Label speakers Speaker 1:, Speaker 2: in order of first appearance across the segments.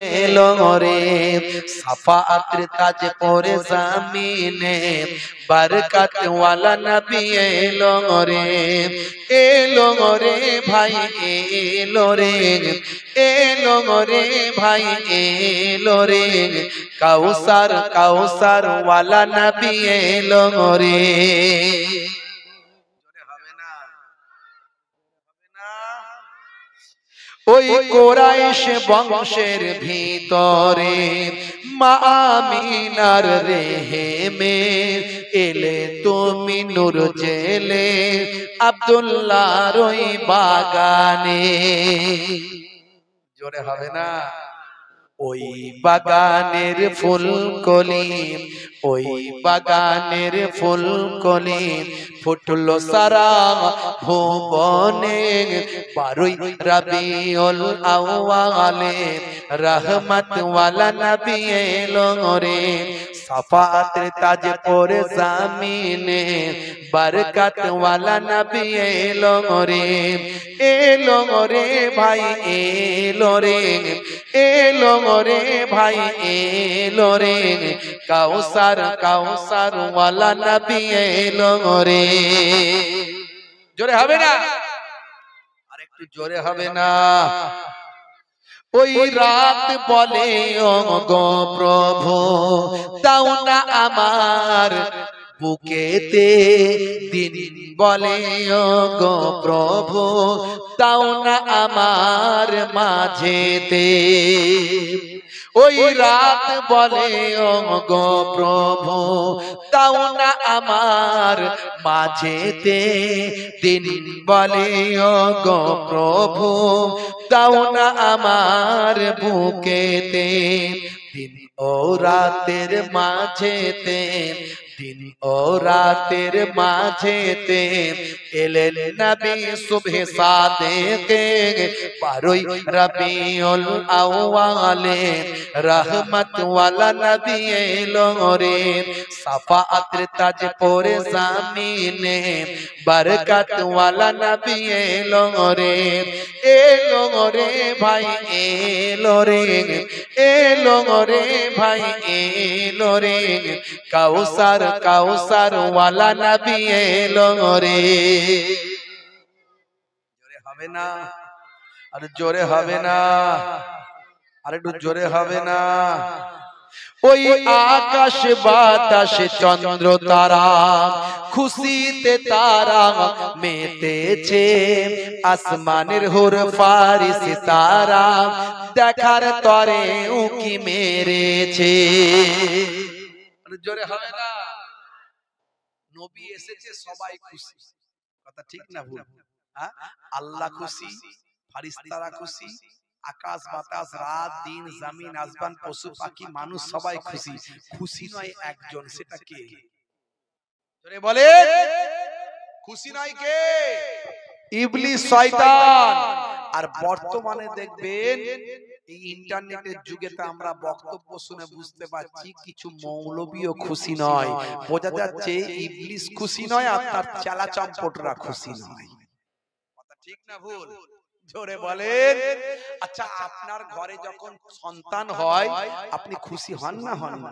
Speaker 1: এলো রে সাফাতের তাজ পরে জামিনে বরকত ওয়ালা নবী এলো রে ভাই এলো রে ভাই এলো রে কাউসার ওয়ালা নবী এলো রে। ওই কোরাইশ বংশের ভিতরে মা আমিনার রেহেমে এলে তুমি নূর জেলে আব্দুল্লাহর ওই বাগানে। জোরে হবে না? ওই বাগানের ফুলকলি, ওই বাগানের ফুলকলি ফুটলো সারা ভুবনে 12ই রবিউল আউয়ালে রহমত ওয়ালা নবী এলো রে সাফাতের তাজ পরে জামিনে বরকত ওয়ালা নবী এলো রে ভাই এলো রে ভাই এলো রে কাউসার ওয়ালা নবী এলো রে। জোরে হবে না? আরেকটু জোরে হবে না? ওই রাত বলে ও গো প্রভু দাও না আমার বুকেতে, দিন বলে ও গো প্রভু দাও না আমার মাঝেতে। ওই রাত বলে ও গো প্রভু দাও না আমার মাঝেতে, দিন বলে ও গো প্রভু দাও না আমার বুকেতে। দিন ও রাতের মাঝেতে, দিন ও রাতের মাঝেতে এলেন নবী সুবহে সাদেকে 12ই রবিউল আউয়ালে রহমত ওয়ালা নবী এলো রে সাফাতের তাজ পরে জামিনে বরকত ওয়ালা নবী এলো রে ভাই এলো রে ভাই এলো রে কাউসার ওয়ালা নবী এলো রে। জোরে হবে না? আরে জোরে হবে না? আরে একটু জোরে হবে না? ওই আকাশ বাতাস চন্দ্র তারা খুশিতে তারা মেতেছে, আসমানের হুর ফারিস তারা দেখার তরে উকি মেরেছে। জোরে হবে না? নবী এসেছে সবাই খুশি, কথা ঠিক না ভুল? আল্লাহ খুশি, ফারিস্তারা খুশি, আকাশ বাতাস রাত দিন জমিন আসমান পশু পাখি মানুষ সবাই খুশি। খুশি নয় একজন, সেটা কে? জোরে বলে। খুশি নয় কে? ইবলিস শয়তান। আর বর্তমানে দেখবেন এই ইন্টারনেটের যুগে আমরা বক্তব্য শুনে বুঝতে পারছি কিছু মৌলবীও খুশি নয়। বোঝা যাচ্ছে ইবলিস খুশি নয় আর তার চালা চম্পটরা খুশি নয়। কথা ঠিক না ভুল? জোরে বলেন। আচ্ছা, আপনার ঘরে যখন সন্তান হয় আপনি খুশি হন না হন না?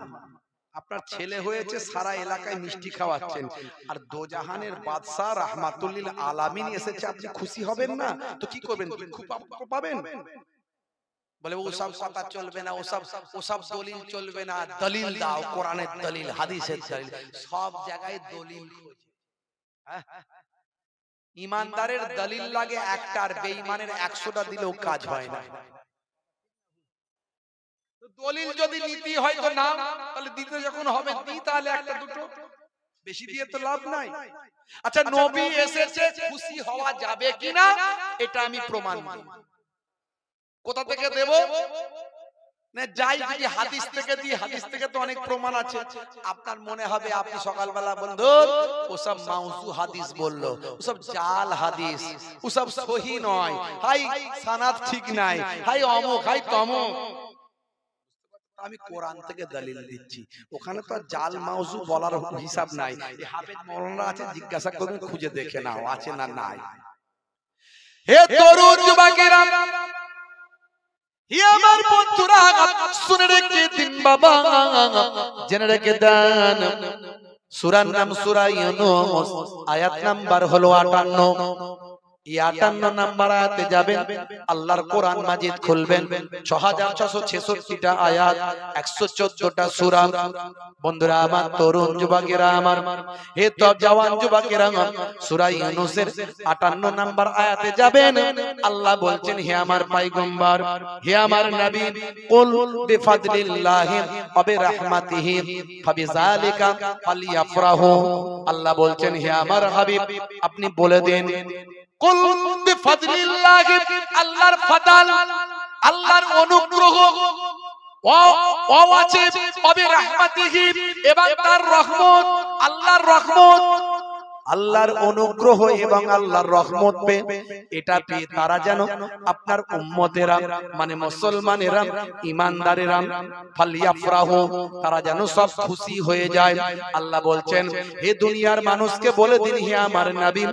Speaker 1: আপনার ছেলে হয়েছে, সারা এলাকায় মিষ্টি খাওয়াচ্ছেন, আর দোজাহানের বাদশা রাহমাতুল্লিল আলামিন এসেছে, আপনি খুশি হবেন না? তো কি করবেন? দুঃখ পাবেন? বলে ওসব কথা চলবে না, ওসব দলিল চলবে না। দলিল দাও, কোরআনের দলিল, হাদিসের দলিল। সব জায়গায় দলিল খোঁজে। ইমানদারের দলিল লাগে একটা, আর বেঈমানের 100টা দিলেও কাজ হয় না। দলিল যদি নীতি হয় তো নাও, তাহলে দিতে যখন হবে দি, তাহলে একটা দুটো, বেশি দিয়ে তো লাভ নাই। আচ্ছা, নবী এসেছে, খুশি হওয়া যাবে কিনা এটা আমি প্রমাণ দেব। কোথা থেকে দেব? না যাই যদি হাদিস থেকে দিই, হাদিস থেকে তো অনেক প্রমাণ আছে। আপনার মনে হবে আপনি সকালবেলা বন্ধু ওসব মাউজু হাদিস বললো, ওসব জাল হাদিস, ওসব সহি নয়, হাই সানাদ ঠিক নাই, হাই অমুক, হাই তমুক। আমি কোরআন থেকে দলিল দিচ্ছি, ওখানে তো জাল মাউজু বলার হিসাব নাই। এই হাফেজ মাওলানা আছে, জিজ্ঞাসা করবেন, খুঁজে দেখে নাও আছে না নাই। হে তরুণ যুবকেরা,
Speaker 2: হে আমার বন্ধুরা শুনে রেখে দিন বাবা, জেনে রেখে দেন। সূরার নাম সূরা ইউনূস, আয়াত নাম্বার হলো 58। এই 58 নাম্বার আয়াতে যাবেন, আল্লাহর কোরআন মাজিদ খুলবেন, 6666টা আয়াত, 114টা সূরা। বন্ধুরা আমার, তরুণ যুবকেরা আমার, হে তো জওয়ান যুবকেরা আমার, সূরা ইউনূসের 58 নাম্বার আয়াতে যাবেন। আল্লাহ বলছেন, হে আমার পয়গম্বর, হে আমার নবী, কুল বিফাদলিল্লাহি ওয়া বিরহমাতিহি ফাবিযালিকা ফালইফরাহু। আল্লাহ বলছেন, হে আমার হাবিব, আপনি বলে দেন, কুল বিফাদলিল্লাহি, আল্লাহর ফাদল, আল্লাহর অনুগ্রহ, ও আছে ওয়া বিরহমাতিহি, এবং তার রহমত, আল্লাহর রহমত, আল্লাহর অনুগ্রহ এবং আল্লাহর রহমত পেয়ে, এটা পেয়ে তারা যেন আপনার উম্মতেরা মানে মুসলমানেরা, ঈমানদারেরা, ফালিয়াফরাহু, তারা যেন সব খুশি হয়ে যায়। আল্লাহ বলছেন, হে দুনিয়ার মানুষকে বলে দিন, হে আমার নবী,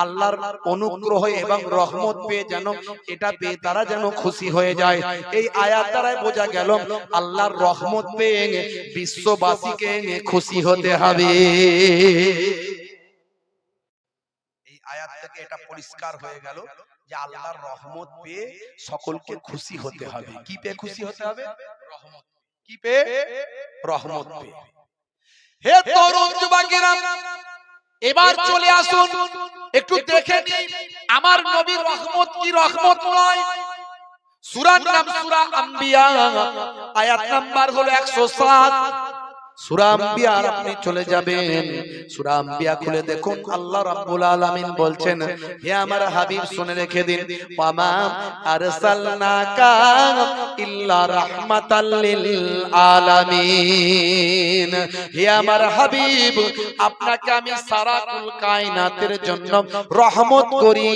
Speaker 2: আল্লাহর অনুগ্রহ এবং রহমত পেয়ে যেন, এটা পেয়ে তারা যেন খুশি হয়ে যায়। এই আয়াত দ্বারাই বোঝা গেল আল্লাহর রহমত পেয়ে বিশ্ববাসীকে খুশি হতে হবে।
Speaker 1: আয়াত থেকে এটা পরিষ্কার হয়ে গেল যে আল্লাহর রহমত পেয়ে সকলকে খুশি হতে হবে। কি পেয়ে খুশি হতে হবে? রহমত। কি পেয়ে? রহমত পেয়ে।
Speaker 2: হে তরুণ যুবকেরা, এবার চলে আসুন, একটু দেখে নিন আমার নবীর রহমত কি রহমত নয়। সূরার নাম সূরা আম্বিয়া, আয়াত নাম্বার হলো 107। সূরা আম্বিয়া আপনি চলে যাবেন, সূরা আম্বিয়া খুলে দেখুন, আল্লাহ রাব্বুল আলামিন বলছেন, হে আমার হাবিব শুনে রেখে দিন, ওয়ামা আরসালনাকা ইল্লা রাহমাতাল লিল আলামিন। হে আমার হাবিব, আপনাকে আমি সারা কুল কায়নাতের জন্য রহমত করি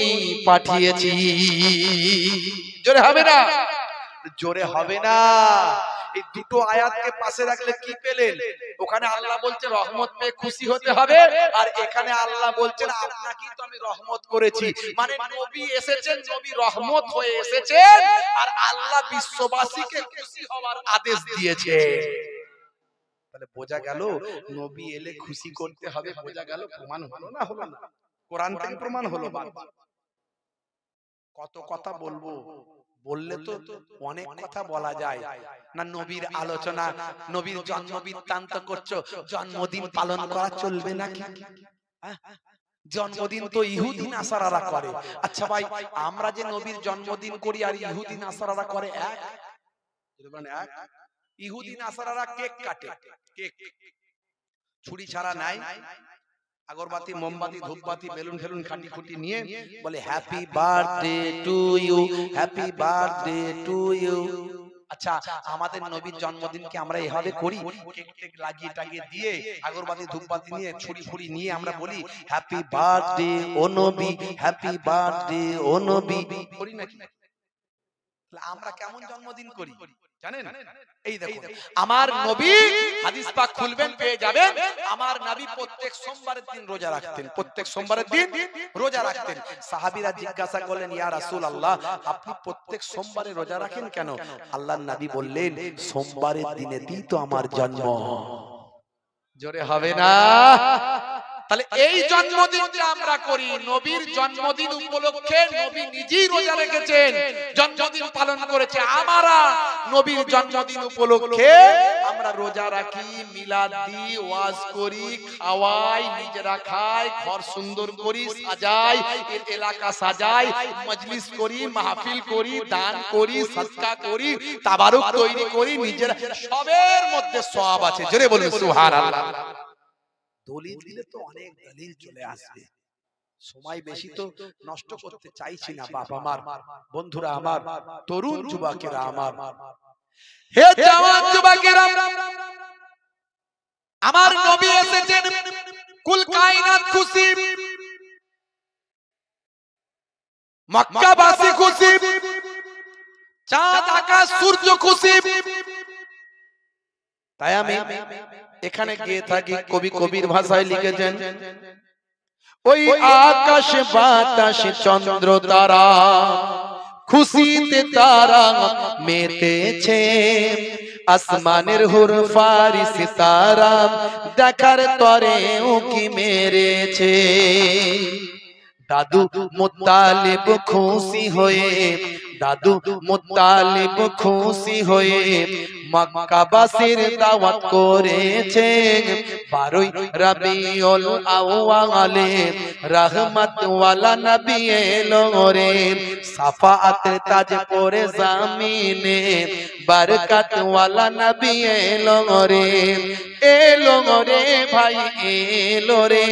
Speaker 2: পাঠিয়েছি। জোরে হবে না?
Speaker 1: জোরে হবে না। এই দুটো আয়াতকে পাশে রাখলে কি পেলেন? ওখানে আল্লাহ বলছে রহমত পেয়ে খুশি হতে হবে, আর এখানে আল্লাহ বলছেন আপনাকেই তো আমি রহমত করেছি। মানে নবী এসেছেন, নবী রহমত হয়ে এসেছেন, আর আল্লাহ বিশ্ববাসীকে খুশি হওয়ার আদেশ দিয়েছে। তাহলে বোঝা গেল নবী এলে খুশি করতে হবে। বোঝা গেল, প্রমাণ হলো না? হলো না? কোরআন থেকে প্রমাণ হলো। কত কথা বলবো, বললে তো অনেক কথা বলা যায় না। নবীর আলোচনা, নবীর জন্ম বৃত্তান্ত করছো, জন্মদিন পালন করা চলবে নাকি? জন্মদিন তো ইহুদি নাসারারা করে। আচ্ছা ভাই, আমরা যে নবীর জন্মদিন করি আর ইহুদি নাসারারা করে এক? ইহুদি নাসারারা কেক কাটে, কেক ছুরি ছাড়া নাই, আগরবাতি, মোমবাতি, ধূপবাতি, বেলুন ফেলুন খাটি খুঁটি নিয়ে বলে happy birthday to you, happy birthday to you. আচ্ছা, আমাদের নবীর জন্মদিনকে আমরা এভাবে করি, কেক টেক লাগিয়ে টাগিয়ে দিয়ে আগরবাতি ধূপবাতি নিয়ে ছুরি ফুরি নিয়ে আমরা বলি হ্যাপি বার্থডে ও নবী, হ্যাপি বার্থডে ও নবী, করি নাকি? আমরা কেমন জন্মদিন করি জানেন? এই দেখুন, আমার নবী, হাদিস পাক খুলবেন পেয়ে যাবেন, আমার নবী প্রত্যেক সোমবারের দিন রোজা রাখতেন। প্রত্যেক সোমবারের দিন রোজা রাখতেন। সাহাবীরা জিজ্ঞাসা করলেন, ইয়া রাসূলুল্লাহ, আপনি প্রত্যেক সোমবারে রোজা রাখেন কেন? আল্লাহর নবী বললেন, সোমবারের দিনেই তো আমার জন্ম। জোরে হবে না? তাহলে এই জন্মদিনটা আমরা করি, নবীর জন্মদিন উপলক্ষে নবী নিজেই রোজা রেখেছেন, জন্মদিন পালন করেছে। আমরা নবীর জন্মদিন উপলক্ষে আমরা রোজা রাখি, মিলাদ দিই, ওয়াজ করি, খাওয়াই, নিজেরা খাই, ঘর সুন্দর করি, সাজাই, এলাকা সাজাই, মজলিস করি, মাহফিল করি, দান করি, সদকা করি, তাবারুক তৈরি করি, নিজেরা, সবের মধ্যে সওয়াব আছে। জোরে বলুন সুবহানাল্লাহ। দলিল দিলে তো অনেক দলিল চলে আসবে, সময় বেশি তো নষ্ট করতে চাইছি না। বাপ আমার, বন্ধুরা আমার, তরুণ যুবকেরা আমার, হে জওয়ান যুবকেরা, আমার নবী এসেছেন, কুল কায়নাত খুশি, মক্কাবাসী খুশি, চাঁদ আকাশ সূর্য খুশি। তাই আমি এখানে গিয়ে থাকি, কবি কবির ভাষায় লিখেছেন, ওই আকাশ বাতাস চন্দ্র তারা
Speaker 2: খুশিতে তারা মেতেছে, আসমানের হুর ফারিস তারা দেখার তরে উকি মেরেছে। দাদু মুত্তালিব খুশি হয়ে, দাদু মুত্তালিব খুশি হয়ে মক্কাবাসীর দাওয়াত করেছেন। 12ই রবিউল আউয়ালে রহমত ওয়ালা নবী এলো রে, সাফাআতের তাজ পরে জামিনে বরকত ওয়ালা নবী এলো রে। এলো রে ভাই এলো রে,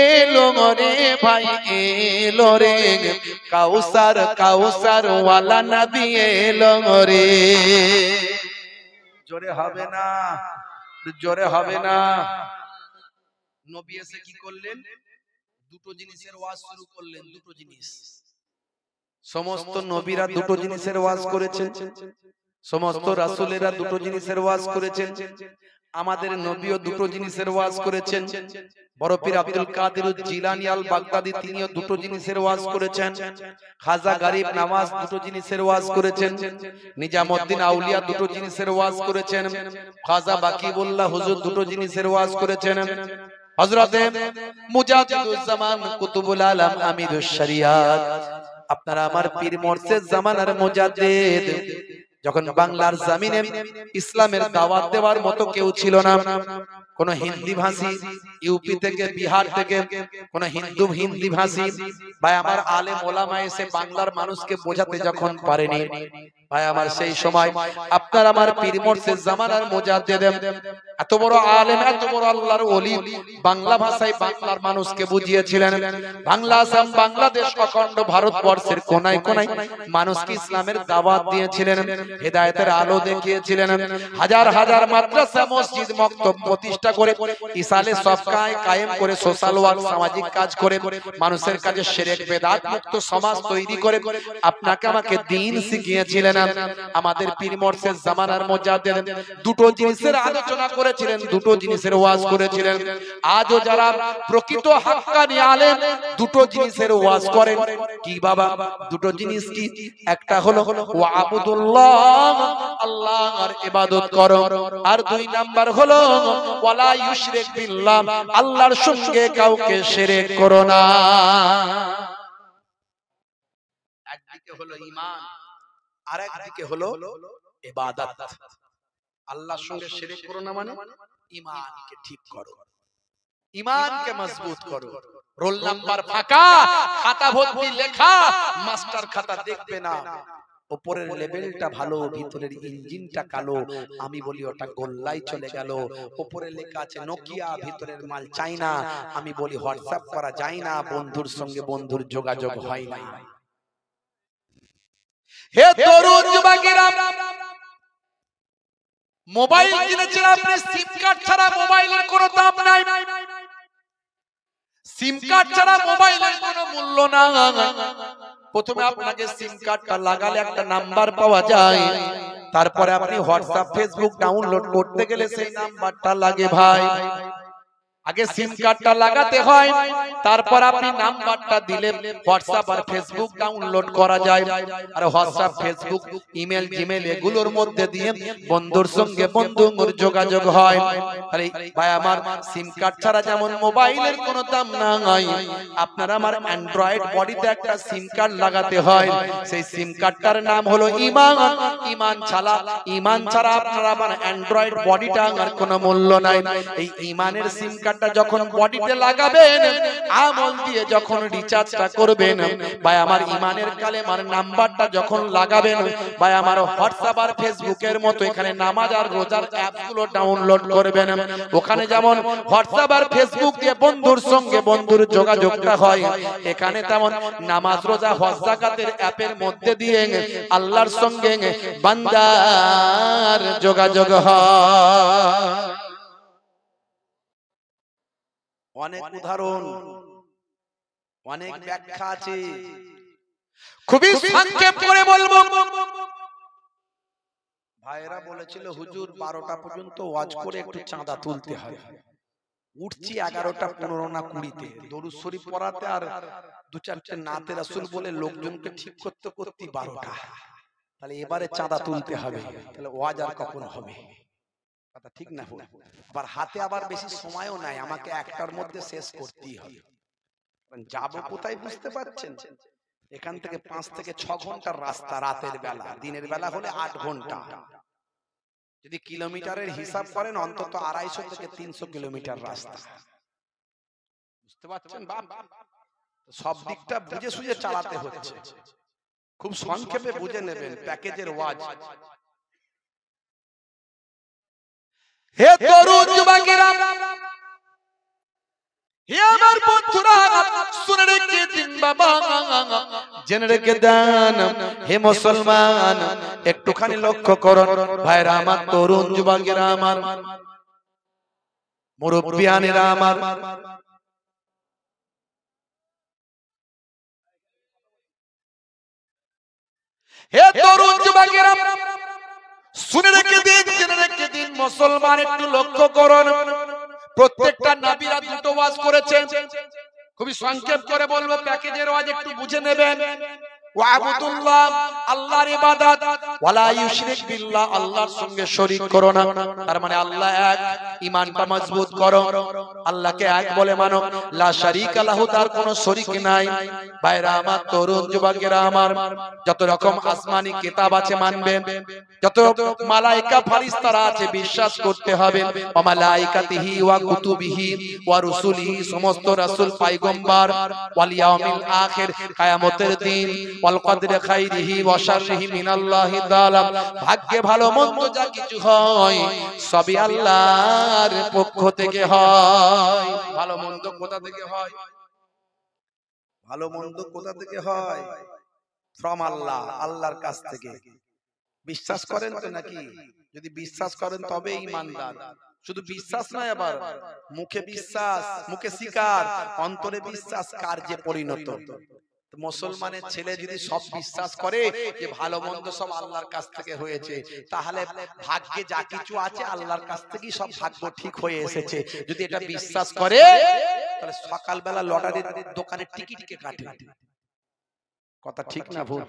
Speaker 2: এলো রে ভাই এলো রে, কাউসার কাউসার ওয়ালা নবী এলো রে।
Speaker 1: জোরে হবে না, জোরে হবে না। নবী এসে কি করলেন? দুটো জিনিসের ওয়াজ শুরু করলেন। দুটো জিনিস,
Speaker 2: সমস্ত নবীরা দুটো জিনিসের ওয়াজ করেছেন, সমস্ত রাসূলেরা দুটো জিনিসের ওয়াজ করেছেন, আমাদের নবীও দুটো জিনিসের ওয়াজ করেছেন। বড় পীর আব্দুল কাদের জিলানী আল বাগদাদি তিনিও দুটো জিনিসের ওয়াজ করেছেন। খাজা গরিব নওয়াজ দুটো জিনিসের ওয়াজ করেছেন। নিজামউদ্দিন আউলিয়া দুটো জিনিসের ওয়াজ করেছেন। খাজা বাকিবুল্লাহ হুজুর দুটো জিনিসের ওয়াজ করেছেন। হযরতে মুজাদ্দিদুজ জামান কুতুবুল আলম আমিরুশ শরিয়াত, আপনারা আমার পীর মুর্শিদ জামানার মুজাদ্দিদ, যখন বাংলার জমিনে ইসলামের দাওয়াত দেওয়ার মতো কেউ ছিল না, কোন হিন্দি ভাষী ইউপি থেকে বিহার থেকে কোন হিন্দি ভাষী ভাই আমার আলেম ওলামা এসে বাংলার মানুষকে বোঝাতে যখন পারেনি, ভাই আমার সেই সময় আপনার আমার পীর মুর্শিদ জামানার মুজাদ্দিদ এত বড় আলেম, এত বড় আল্লাহর ওলি, বাংলা ভাষায় বাংলার মানুষকে বুঝিয়েছিলেন। বাংলা আসাম বাংলাদেশ অখণ্ড ভারতবর্ষের কোনায় কোনায় মানুষকে ইসলামের দাওয়াত দিয়েছিলেন, হেদায়েতের আলো দেখিয়েছিলেন। হাজার হাজার মাদ্রাসা মসজিদ মক্তব প্রতিষ্ঠা করে ইসালে সফকায় কায়েম করে সোশ্যাল ওয়ার্ক সামাজিক কাজ করে মানুষের কাছে শিরক বেদাত মুক্ত সমাজ তৈরি করে আপনাকে আমাকে দ্বীন শিখিয়েছিলেন। আমাদের পীর মুর্শিদ জামানার মুজাদ্দিদ দুটো জিনিসের আলোচনা করেছিলেন, দুটো জিনিসের ওয়াজ করেছিলেন। আজও যারা প্রকৃত হাক্কানি আলেম দুটো জিনিসের ওয়াজ করেন। কি বাবা দুটো জিনিস কি? একটা হলো ওয়াবুদুল্লাহ, আল্লাহর ইবাদত করো, আর দুই নাম্বার হলো ওয়ালা ইউশরিক বিল্লাহ, আল্লাহর সঙ্গে কাউকে শিরক করো না।
Speaker 1: একদিকে হলো ঈমান, আর একদিকে হলো ইবাদত। আল্লাহর সঙ্গে শিরক করো না মানে ঈমানকে ঠিক করো, ঈমানকে মজবুত করো। রোল নাম্বার ফাঁকা, খাতা ভর্তি লেখা, মাস্টার খাতা দেখবে না, উপরের লেভেলটা ভালো, ভিতরের ইঞ্জিনটা কালো, আমি বলি ওটা গোল্লাই চলে গেল। উপরে লেখা আছে নোকিয়া, ভিতরের মাল চাইনা, আমি বলি হোয়াটসঅ্যাপ করা যায় না, বন্ধুর সঙ্গে বন্ধুর যোগাযোগ হয় না। হে তরুণ যুবকেরা, মোবাইল কিনেছেন আপনি, সিম কার্ড ছাড়া মোবাইলের কোনো দাম নাই, সিম কার্ড ছাড়া মোবাইলের কোনো মূল্য না। প্রথমে আপনাকে সিম কার্ডটা লাগালে একটা নাম্বার পাওয়া যায়, তারপরে আপনি হোয়াটসঅ্যাপ ফেসবুক ডাউনলোড করতে গেলে সেই নাম্বারটা লাগে ভাই। আগে সিম কার্ডটা লাগাতে হয়, তারপর আপনি নাম্বারটা দিলে হোয়াটসঅ্যাপ আর ফেসবুক ডাউনলোড করা যায়। আর হোয়াটসঅ্যাপ ফেসবুক ইমেল জিমেল এগুলোর মধ্যে দিয়ে বন্ধুর সঙ্গে বন্ধুর যোগাযোগ হয়। আরে ভাই আমার সিম কার্ড ছাড়া যেমন মোবাইলের কোনো দাম নাই, আপনার আমার অ্যান্ড্রয়েড বডিতে একটা সিম কার্ড লাগাতে হয়, সেই সিম কার্ডটার নাম হলো ঈমান। ঈমান ছাড়া আপনার আমার অ্যান্ড্রয়েড বডিটা আর কোনো মূল্য নাই। এই ঈমানের সিম কার্ড যখন বডিতে লাগাবেন, আমল দিয়ে যখন রিচার্জটা করবেন, ভাই আমার ঈমানের কালেমার নাম্বারটা যখন লাগাবেন, ভাই আমার হোয়াটসঅ্যাপ আর ফেসবুকের মতো এখানে নামাজ আর রোজার অ্যাপগুলো ডাউনলোড করবেন। ওখানে যেমন হোয়াটসঅ্যাপ আর ফেসবুক দিয়ে বন্ধুর সঙ্গে বন্ধুর যোগাযোগটা হয়, এখানে তেমন নামাজ রোজা হজ যাকাতের অ্যাপের মধ্যে দিয়ে আল্লাহর সঙ্গে বান্দার যোগাযোগ হয়। অনেক উদাহরণ, অনেক ব্যাখ্যা আছে, খুবই সংক্ষেপ করে বলবো। ভাইরা বলেছিল হুজুর 12টা পর্যন্ত ওয়াজ করে একটু চাঁদা তুলতে হয়। উঠছি 11টা 15 না 20-তে দরুদ শরীফ পড়াতে আর দু চারটে নাতে রাসূল বলে লোকজনকে ঠিক করতে করতে 12টা। তাহলে এবারে চাঁদা তুলতে হবে, তাহলে ওয়াজ আর কখন হবে? কথা ঠিক না ভুল? আবার হাতে আবার বেশি সময়ও নাই, আমাকে 1টার মধ্যে শেষ করতেই হবে। যাবো কোথায় বুঝতে পারছেন? এখান থেকে 5 থেকে 6 ঘন্টার রাস্তা রাতের বেলা, দিনের বেলা হলে 8 ঘন্টা। যদি কিলোমিটারের হিসাব করেন অন্তত 250 থেকে 300 কিলোমিটার রাস্তা। বুঝতে পারছেন বাপ? সব দিকটা বুঝে সুঝে চালাতে হচ্ছে। খুব সংক্ষেপে বুঝে নেবেন প্যাকেজের ওয়াজ।
Speaker 2: হে তরুণ যুবকেরা, হে আমার বন্ধুরা, শুনে রেখে দিন বাবা, জেনে রেখে দেন হে মুসলমান, একটুখানি লক্ষ্য করুন ভাইরা আমার, তরুণ যুবকেরা আমার, মুরব্বিয়ানেরা আমার, হে তরুণ যুবকেরা, শুনে রেখে দিন, জেনে রেখে দিন মুসলমান, একটু লক্ষ্য করুন। প্রত্যেকটা নবীরা দুটো ওয়াজ করেছেন, খুবই সংক্ষেপ করে বলবো, প্যাকেজের ওয়াজ একটু বুঝে নেবেন। ওয়াবুদুল্লাহ, আল্লাহর ইবাদত, ওয়ালা ইউশরিক বিল্লাহ, আল্লাহর সঙ্গে শরীক করো না। তার মানে আল্লাহ এক, ঈমানটা মজবুত করো, আল্লাহকে এক বলে মানো, লা শারীকা লাহু, তার কোনো শরীক নাই। ভাইরা আমার, তরুণ যুবকেরা আমার, যত রকম আসমানি কিতাব আছে মানবেন, যত মালায়েকা ফেরেশতারা আছে বিশ্বাস করতে হবে। ওয়া মালায়েকাতিহি ওয়া কুতুবিহি ওয়া রুসুলিহি, সমস্ত রাসূল পয়গম্বর, ওয়াল ইয়াউমিল আখির, কিয়ামতের দিন, ওয়াল কদরি খাইরিহি ওয়া শাররিহি মিনাল্লাহি তাআলা, ভাগ্যে ভালো মন্দ যা কিছু হয় সবই আল্লাহর পক্ষ থেকে হয়। ভালো মন্দ কোথা থেকে হয়?
Speaker 1: ভালো মন্দ কোথা থেকে হয়? ফ্রম আল্লাহ, আল্লাহর কাছ থেকে। বিশ্বাস করেন তো নাকি? যদি বিশ্বাস করেন তবে ঈমানদার। শুধু বিশ্বাস নয়, আবার মুখে বিশ্বাস, মুখে স্বীকার, অন্তরে বিশ্বাস, কার্যে পরিণত। মুসলমানের ছেলে যদি সব বিশ্বাস করে যে ভালো মন্দ সব আল্লাহর কাছ থেকে হয়েছে, তাহলে ভাগ্যে যা কিছু আছে আল্লাহর কাছ থেকেই সব ভাগ্য ঠিক হয়ে এসেছে। যদি এটা বিশ্বাস করে, তাহলে সকালবেলা লটারির দোকানে টিকিট কে কাটে? কথা ঠিক না ভুল?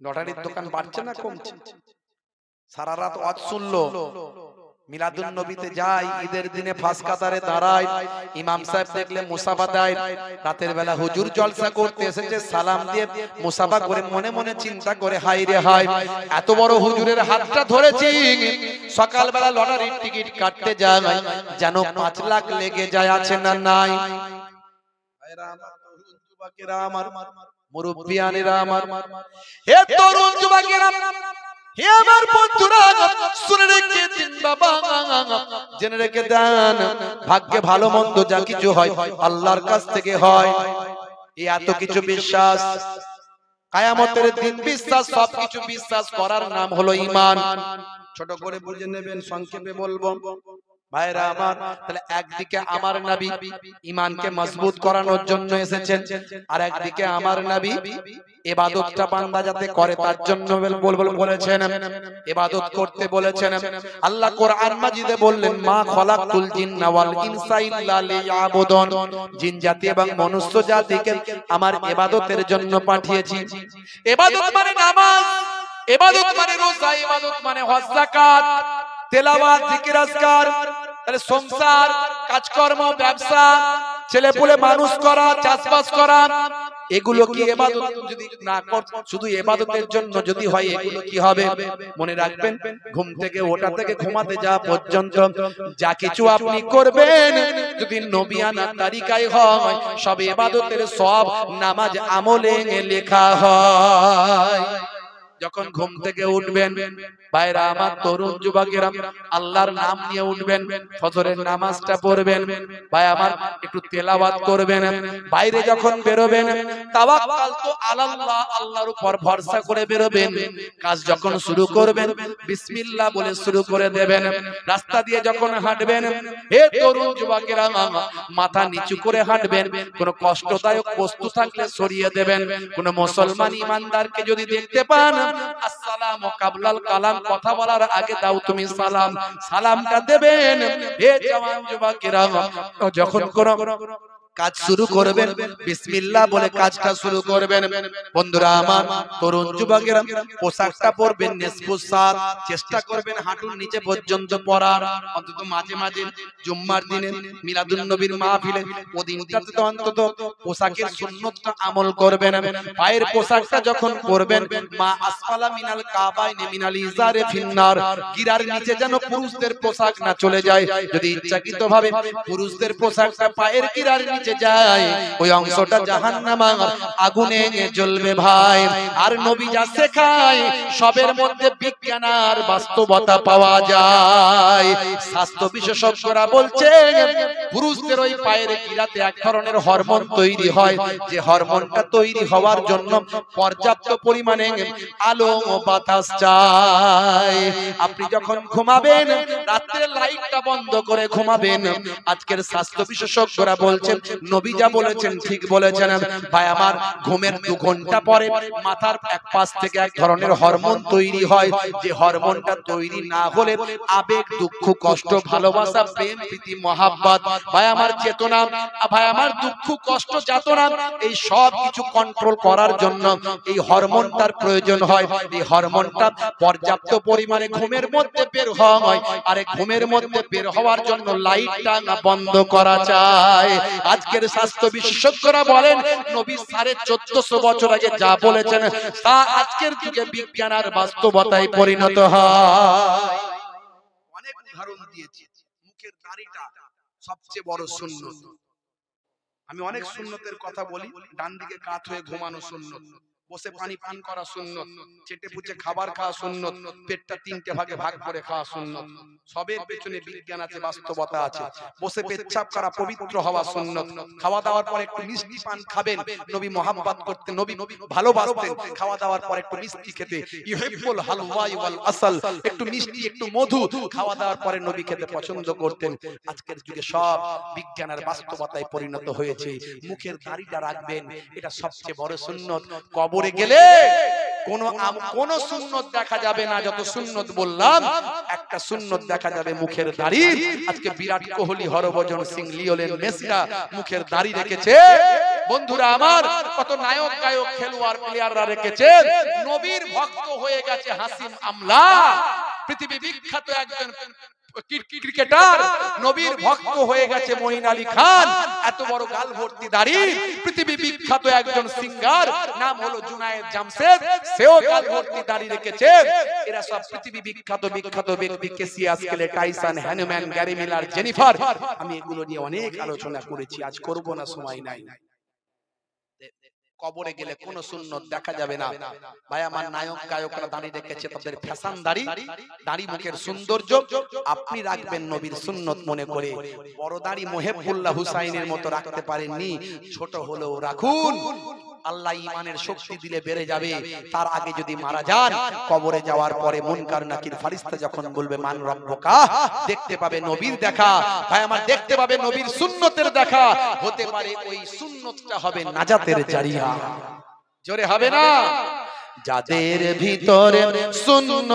Speaker 1: লটারির দোকান বাড়ছে না কমছে? সারা রাত ওয়াজ শুনলো, মিলাদুন নবীতে যায়, ঈদের দিনে ফাঁস কাতারে দাঁড়ায়, ইমাম সাহেব দেখলে মুসাফা দেয়, রাতের বেলা হুজুর জলসা করতে এসেছে, সালাম দিয়ে মুসাফা করে মনে মনে চিন্তা করে, হাই রে হাই, এত বড় হুজুরের হাতটা ধরেছি, সকালবেলা লটারির টিকিট কাটতে যায়, যেন 5 লাখ লেগে যায়, আছে না নাই? যুবকেরা আমার,
Speaker 2: মুরব্বিয়ানেরা আমার, হে তরুণ যুবকেরা, হে আমার বন্ধুরা, শুনে রেখে দিন বাবা, জেনে রেখে দেন ভাগ্যে ভালো মন্দ যা কিছু হয় আল্লাহর কাছ থেকে হয়। এই এত কিছু বিশ্বাস, কিয়ামতের দিন বিশ্বাস, সবকিছু বিশ্বাস করার নাম হলো ঈমান।
Speaker 1: ছোট করে বুঝে নেবেন, সংক্ষেপে বলবো
Speaker 2: ভাইরা আমার, তাহলে একদিকে আমার নবী ঈমানকে মজবুত করানোর জন্য এসেছেন, আর একদিকে আমার নবী ইবাদতটা বান্দা যাতে করে তার জন্য বলেছেন, ইবাদত করতে বলেছেন। আল্লাহ কোরআন মাজিদে বললেন, মা খলাকতুল জিন্না ওয়াল ইনসা ইল্লা লিয়াবুদুন, জিন জাতি এবং মনুষ্য জাতিকে আমার ইবাদতের জন্য পাঠিয়েছি। ইবাদত মানে নামাজ, ইবাদত মানে রোজা, ইবাদত মানে হজ যাকাত, তেলাওয়াত, জিকির, আজকার, তাহলে সংসার, কাজকর্ম, ব্যবসা, ছেলেপুলে মানুষ করা, চাষবাস করা, এগুলো কি ইবাদত? যদি না কর, শুধু ইবাদতের জন্য যদি হয়, এগুলো কি হবে? মনে রাখবেন, ঘুম থেকে ওঠা থেকে ঘুমাতে যাওয়া পর্যন্ত যা কিছু আপনি করবেন, যদি নবিয়ানা তরিকায় হয়, সব ইবাদতের সব নামাজ আমলে লেখা হয়। যখন ঘুম থেকে উঠবেন, ভাইরা আমার, তরুণ যুবকেরা, আল্লাহর নাম নিয়ে উঠবেন, ফজরের নামাজটা পড়বেন, ভাই আমার একটু তেলাওয়াত করবেন, বাইরে যখন বেরোবেন তাওয়াক্কালতু আলাল্লাহ, আল্লাহর উপর ভরসা করে বেরোবেন, কাজ যখন শুরু করবেন বিসমিল্লাহ বলে শুরু করে দেবেন, রাস্তা দিয়ে যখন হাঁটবেন, হে তরুণ যুবকেরা, মাথা নিচু করে হাঁটবেন, কোনো কষ্টদায়ক বস্তু থাকলে সরিয়ে দেবেন, কোনো মুসলমান ইমানদারকে যদি দেখতে পান আসসালামু কাবলাল কালাম, কথা বলার আগে দাও তুমি সালাম। সালামটা দেবেন। হে জওয়ান যুবকেরা, যখন কোন কাজ শুরু করবেন বিসমিল্লাহ বলে কাজটা শুরু করবেন। বন্ধুরা আমার, তরুণ যুবকেরা, পোশাকটা পরবেন নিসফুস সাত, চেষ্টা করবেন হাঁটুর নিচে পর্যন্ত পরার। অন্তত মাঝে মাঝে জুম্মার দিনে, মিলাদুন নবীর মাহফিলে, ওদিনটাতে তো অন্তত পোশাকের সুন্নতটা আমল করবেন। পায়ের পোশাকটা যখন পরবেন, মা আসফালা মিনাল কাবাইনি মিনাল ইজারে ফিন্নার, গিরার নিচে যেন পুরুষদের পোশাক না চলে যায়। যদি ইচ্ছাকৃতভাবে পুরুষদের পোশাকটা পায়ের গিরার নিচে যায়, ওই অংশটা জাহান্নামের আগুনে জ্বলবে ভাই। আর নবী যা শেখায় সবের মধ্যে বিজ্ঞান আর বাস্তবতা পাওয়া যায়। স্বাস্থ্য বিশেষজ্ঞরা বলছেন পুরুষদের ওই পায়ের গিরাতে এক ধরনের হরমোন তৈরি হয়, যে হরমোনটা তৈরি হওয়ার জন্য পর্যাপ্ত পরিমাণে আলো ও বাতাস চাই। আপনি যখন ঘুমাবেন রাত্রে লাইটটা বন্ধ করে ঘুমাবেন। আজকের স্বাস্থ্য বিশেষজ্ঞরা বলছেন নবী যা বলেছেন ঠিক বলেছেন ভাই আমার। ঘুমের 2 ঘন্টা পরে মাথার এক পাশ থেকে এক ধরনের হরমোন তৈরি হয়, যে হরমোনটা তৈরি না হলে আবেগ, দুঃখ, কষ্ট, ভালোবাসা, প্রেম, প্রীতি, মহাব্বত, ভাই আমার চেতনা, ভাই আমার দুঃখ, কষ্ট, যাতনা, এই সব কিছু কন্ট্রোল করার জন্য এই হরমোনটার প্রয়োজন হয়। এই হরমোনটা পর্যাপ্ত পরিমাণে ঘুমের মধ্যে বের হয়, আর এই ঘুমের মধ্যে বের হওয়ার জন্য লাইটটা বন্ধ করা চাই। আজকের স্বাস্থ্য বিশেষজ্ঞরা বলেন নবী 1450 বছর আগে যা বলেছেন তা আজকের যুগে বিজ্ঞান আর বাস্তবতায় পরিণত হয়।
Speaker 1: অনেক উদাহরণ দিয়েছি। মুখের দাড়িটা সবচেয়ে বড় সুন্নত। আমি অনেক সুন্নতের কথা বলি। ডান দিকে কাত হয়ে ঘুমানো সুন্নত, বসে পানি পান করা সুন্নত, চেটে পুচে খাবার খাওয়া সুন্নত, পেটটা 3টে ভাগে ভাগ করে খাওয়া সুন্নত। সবের পেছনে বিজ্ঞান আছে, বাস্তবতা আছে। বসে পেচ্ছাপ করা, পবিত্র হওয়া সুন্নত। খাওয়া দাওয়ার পর একটু মিষ্টি পান খাবেন, নবী মহাব্বত করতেন, নবী ভালোবাসতেন খাওয়া দাওয়ার পর একটু মিষ্টি খেতে। ইউহিব্বুল হালওয়া ওয়াল আসাল, একটু মিষ্টি একটু মধু খাওয়া দাওয়ার পরে নবী খেতে পছন্দ করতেন। আজকের যুগে সব বিজ্ঞান আর বাস্তবতায় পরিণত হয়েছে। মুখের দাড়িটা রাখবেন, এটা সবচেয়ে বড় সুন্নত। কবরে গেলে কোন সুন্নত দেখা যাবে না, যত সুন্নত বললাম একটা সুন্নত দেখা যাবে মুখের দাড়ি। আজকে বিরাট কোহলি, হরভজন সিং, লিওনেল মেসিরা মুখের দাড়ি রেখেছে। বন্ধুরা আমার, কত নায়ক গায়ক খেলোয়াড় প্লেয়াররা রেখেছে। নবীর ভক্ত হয়ে গেছে হাসিম আমলা, পৃথিবী বিখ্যাত একজন ক্রিকেটার। নবীর ভক্ত হয়ে গেছে মঈন আলী খান, এত বড় গাল ভর্তি দাড়ি। পৃথিবী বিখ্যাত একজন সিঙ্গার, নাম হলো জুনায়েদ জামশেদ, সেও গাল ভর্তি দাড়ি রেখেছে। এরা সব পৃথিবী বিখ্যাত ব্যক্তি। কেসিয়াস, কেলে, Tyson, Hanuman, Gary Miller, Jennifer. আমি এগুলো নিয়ে অনেক আলোচনা করেছি, আজ করব না, সময় নাই। কবরে গেলে কোন সুন্নত দেখা যাবে না ভাই আমার। নায়ক গায়করা দাড়ি রেখেছে, তাদের ফ্যাশন দাড়ি, দাড়ি মুখের সৌন্দর্য। আপনি রাখবেন নবীর সুন্নত মনে করে। বড় দাড়ি মুহিবুল্লাহ হুসাইনের মতো রাখতে পারেননি, ছোট হলেও রাখুন। আল্লাহ ঈমানের শক্তি দিলে বেড়ে যাবে। তার আগে যদি মারা যান, কবরে যাওয়ার পরে মুনকার নাকির ফেরেশতা যখন বলবে মান রব্বুকা, দেখতে পাবে নবীর দেখা। ভাই আমার, দেখতে পাবে নবীর সুন্নতের দেখা। হতে পারে ওই সুন্নতটা হবে নাজাতের জারিয়া। জোরে হবে না? যাদের ভিতরে সুন্নত